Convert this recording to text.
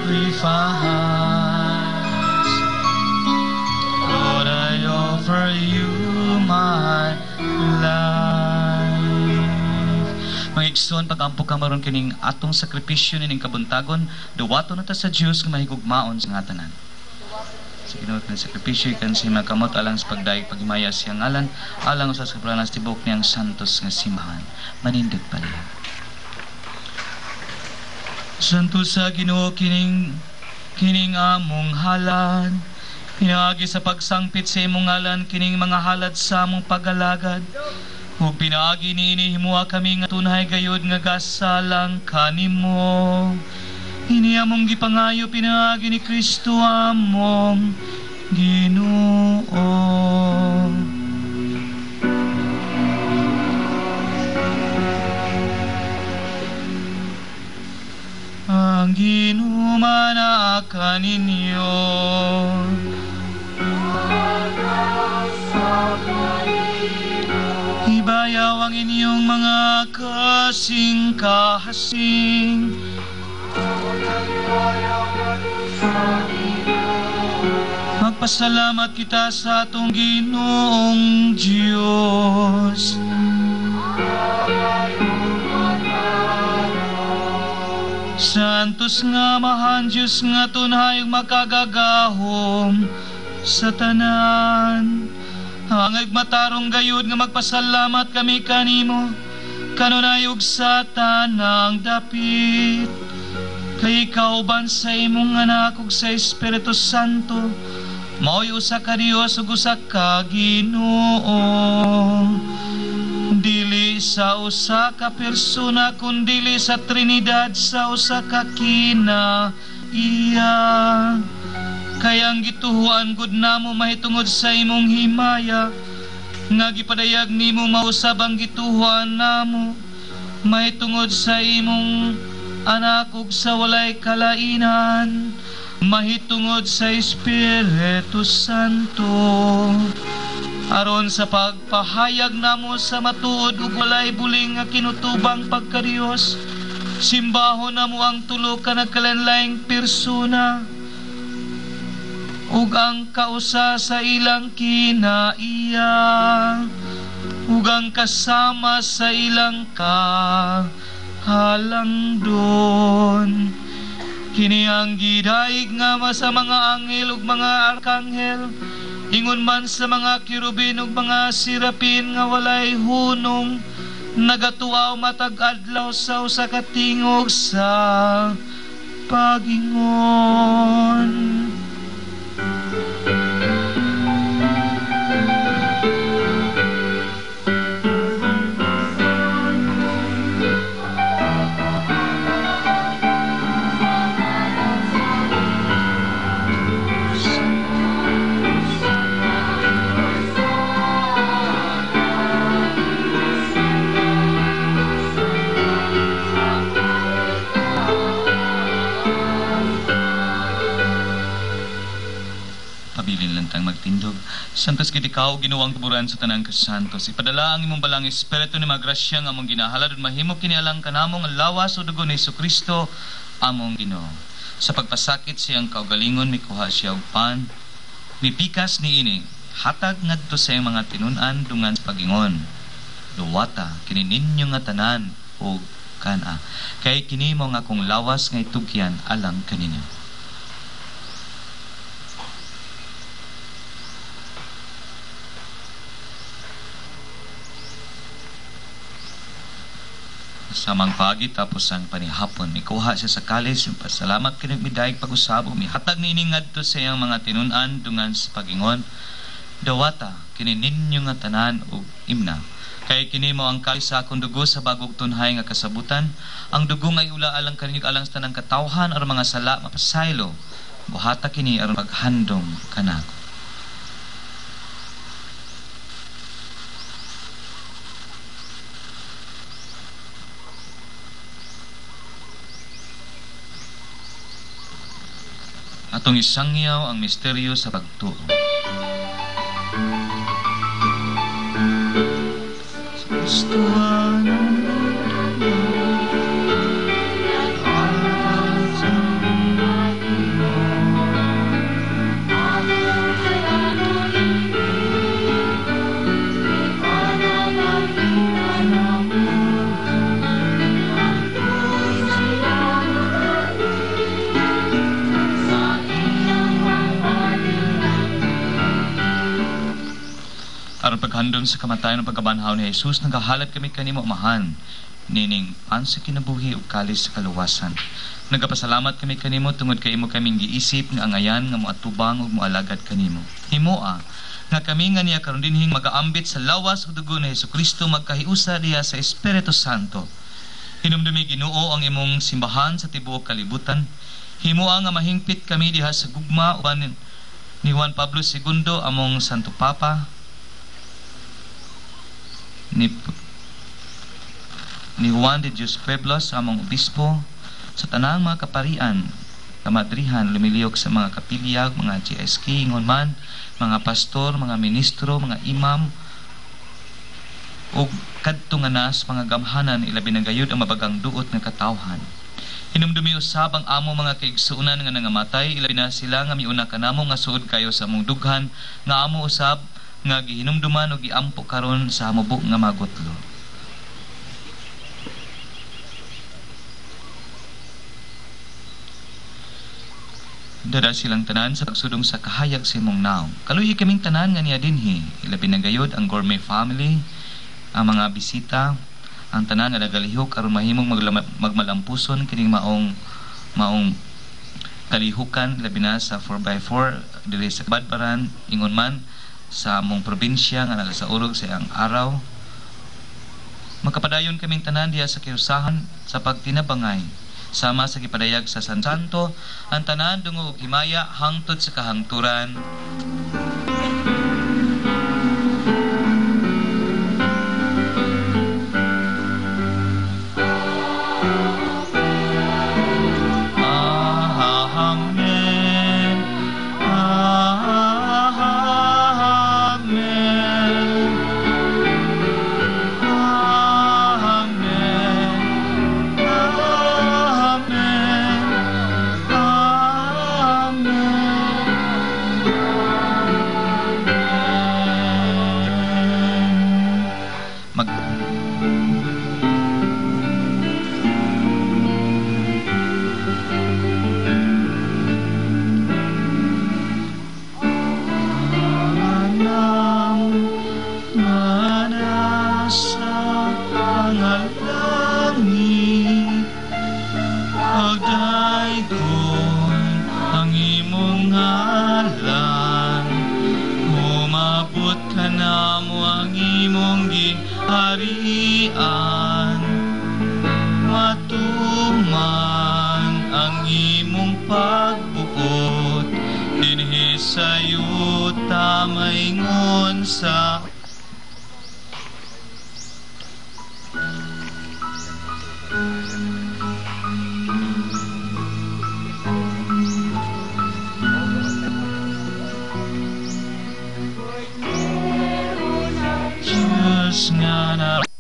sacrifice. Lord, I offer you my life. Mga igsoon, pag-ampo ka maron kining atong sakripisyo nining kabuntagon, duwato na ta sa Dios nga mahigugmaon sa nga tanan. Sa Ginoo kan sakripisyo kan si makamot alang sa pagdaig pagimaya siyang ngalan, alang sa sobranas tibok niyang santos nga simbahan. Manindot pala. Santo sa Ginoo kining among halad, pinaagi sa pagsangpit sa imong ngalan kining mga halad sa among pagalagad. Ug pinaagi niini himuha kami nga tunay gayud nga gasalang kanimo. Ini among gipangayo pinaagi ni Kristo among Ginoo. Ang ginuman kaninyo ibayaw ang inyong mga kasing-kasing. Magpasalamat kita sa atong Ginoong Diyos. Santos nga mahan Diyos nga tunay makagagahom sa tanan. Hangag matarong gayud nga magpasalamat kami kanimo, kanunayog sa tanang dapit. Kay ikaw ban sa imong anak ug sa Espiritu Santo, mao'y usa ka Dios ug usa ka Ginoo. Dili sa usa ka persona kundi sa Trinidad sa usa ka kina iya. Kaya ang gituhuan gud namo mahitungod sa imong himaya, nga gipadayag nimo mausab ang gituhuan namo mahitungod sa imong anak ug sa walay kalainan, mahitungod sa Espiritu Santo. Aron sa pagpahayag namo sa matuod ug walay buling nga kinutubang pagka-Dios, simbahon namo ang tulo ka nagkalanlaing persona ug ang kausa sa ilang kinaiya ug ang kasama sa ilang kahalangdon. Kini ang gidaig nga sa mga anghel ug mga arkanghel, ingon man sa mga kirubin ug mga sirapin nga walay hunong, nagatuaw matag adlaw sa usa ka tingog sa pagingon. Magtindog. Santos gid ikaw ginuwang tuburan sa tanang kasantos. Ipadala ang imong balang espiritu ni magrasya nga among ginahalad ug mahimo kini alang kanamong ang lawas o dugo ni Jesucristo among Ginoo. Sa pagpasakit siyang kaugalingon mikuha siya og pan, mipikas niini hatag ngadto sa iyang mga tinun-an dungan sa pagingon. Duwata kini ninyo nga tanan og kana. Kay kini mo nga akong lawas nga itugyan alang kaninyo. Samang pagi tapos ang panihapon, mikuha siya sa kalis, yung pasalamat kinagmidaig pag-usabo, mihatag nining ngadto sa iyang mga tinun-an dungan sa pagingon. Dawata kini ninyo nga tanan ug imna. Kay kini mo ang kalis sa akong dugo sa bagog tunhay nga kasabutan. Ang dugo nga iula alang kaninyo alang sa tanang katawhan aron mga sala mapasaylo. Buhata kini aron maghandom kanako. Atong isangyaw ang misteryo sa pagtuo. Handom sa kamatayon ng pagkabanhaw ni Jesus, nagahalad kami kanimo, Amahan, nining sa kinabuhi ug kalis sa kaluwasan. Nagapasalamat kami kanimo tungod kay imo kaming giisip nga angayan nga moatubang ug moalagad kanimo. Himoa nga kami nga niya karon dinhing magaambit sa lawas ug dugo ni Hesukristo magkahiusa diha sa Espiritu Santo. Hinumdumi Ginoo ang imong simbahan sa tibuok kalibutan. Himoa nga mahingpit kami diha sa gugma uban ni Juan Pablo II, among Santo Papa, ni Juan de Dios Pueblos, among obispo, sa tanang mga kaparian, kamadrihan, lumiliyok sa mga kapilya, mga GSK, ingon man, mga pastor, mga ministro, mga imam, o kadtong anas, mga gamhanan, ilabi na gayud ang mabagang duot ng katawhan. Hinumdumi usab ang amo mga kaigsuonan nga nangamatay, ilabi na sila nga miuna kanamo nga suod kayo sa among dughan, nga amo usab nga gihinumduman o giampo karon sa hamubo nga magutlo. Dada silang tanan sa pagsudong sa kahayag sa imong naong. Kaluhi kaming tanan nga niya dinhi, ilabi na gayud ang gourmet family, ang mga bisita, ang tanan nga nagalihok aron mahimong magmalampuson kining maong kalihukan labi na sa 4x4 diri sa Badbaran, ingon man sa among probinsya nga nagasaurog sa iyang araw. Magkapadayon kaming tanan diha sa kiusahan sa pagtinabangay sama sa gipadayag sa San Santo, ang tanan dungo og himaya hangtod sa kahangturan. Harian, matuman ang imong pagbuot, dinhi sayo tamayngon sa Diyos nga na